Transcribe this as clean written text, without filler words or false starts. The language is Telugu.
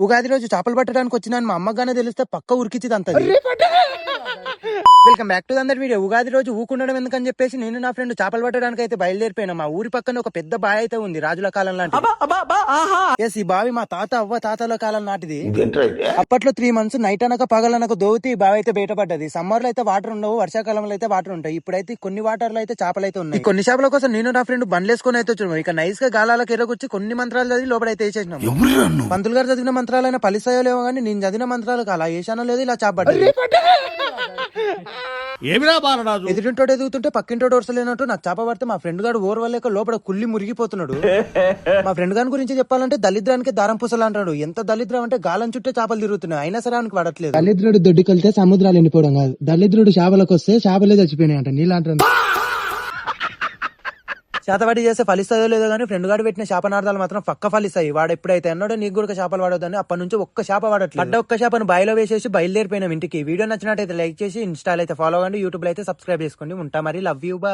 ఉగాది రోజు చేపలు పట్టడానికి వచ్చినాను మా అమ్మగానే తెలిస్తే పక్క ఉరికిచ్చిది అంత. వెల్కమ్ బ్యాక్ టు అందరి వీడియో. ఉగాది రోజు ఊకుండడం ఎందుకని చెప్పేసి నేను నా ఫ్రెండ్ చేపలు పట్టడానికి అయితే బయలుదేరిపోయినా. మా ఊరి పక్కన ఒక పెద్ద బావి అయితే ఉంది, రాజుల కాలం లాంటిది. ఎస్, ఈ బావి మా తాత అవ్వ తాతల కాలం నాటిది. అప్పట్లో 3 months నైట్ అనక పగలనక దోవుతి ఈ బావి అయితే బయటపడ్డది. సమ్మర్ లో అయితే వాటర్ ఉండవు, వర్షాకాలంలో అయితే వాటర్ ఉంటాయి. ఇప్పుడైతే కొన్ని వాటర్ లో అయితే చేపలు అయితే ఉన్నాయి. కొన్ని చేపల కోసం నేను నా ఫ్రెండ్ బండ్లేసుకొని అయితే వచ్చాము. ఇక నైస్ గా గాలాలకు ఎరగొచ్చి కొన్ని మంత్రాలు చదివి లోపలైతే వేసేసినాం. పంతులు గారు చదివిన మంత్రాలైనా ఫలిస్తాయో లేవో కానీ నేను చదివిన మంత్రాలకు అలా వేసానో లేదు, ఇలా చాపడ్డది. ఎదుటింటోడు ఎదుగుతుంటే పక్కింటోడు ఓర్సలేనట్టు నాకు చేప పడితే మా ఫ్రెండ్ గారు ఓర్వలేక లోపల కుళ్ళి మురిగిపోతున్నాడు. మా ఫ్రెండ్ గారి గురించి చెప్పాలంటే దళిద్రానికి దారం పూసలు అంటాడు. ఎంత దళిద్రం అంటే గాలం చుట్టే చేపలు తిరుగుతున్నాయి, అయినా సరే ఆయనకి పడట్లేదు. దళిద్రుడు దొడ్డికెళ్తే సముద్రాలు ఎండిపోవడం కాదు, దళిద్రుడు చేపలకు వస్తే చేపలే చచ్చిపోయినాయి అంట. నీలాంటి చేతబడి చేస్తే ఫలిస్తాయో లేదో కానీ ఫ్రెండ్ గారు పెట్టిన శాపనార్థాలు మాత్రం పక్క ఫలిస్తాయి. వాడు ఎప్పుడైతే అన్నాడో నీకు కూడా చేపలు వాడొద్దని అప్పటి నుంచి ఒక్క చేప వాడట్లేదు. ఒక్క చేపను బాయిలో వేసేసి బయలుదేరిపోయినాం ఇంటికి. వీడియో నచ్చినట్టయితే లైక్ చేసి ఇన్స్టాల్ అయితే ఫాలో అవ్వండి, యూట్యూబ్ లో అయితే సబ్స్క్రైబ్ చేసుకోండి. ఉంటా మరి, లవ్ యూ, బై.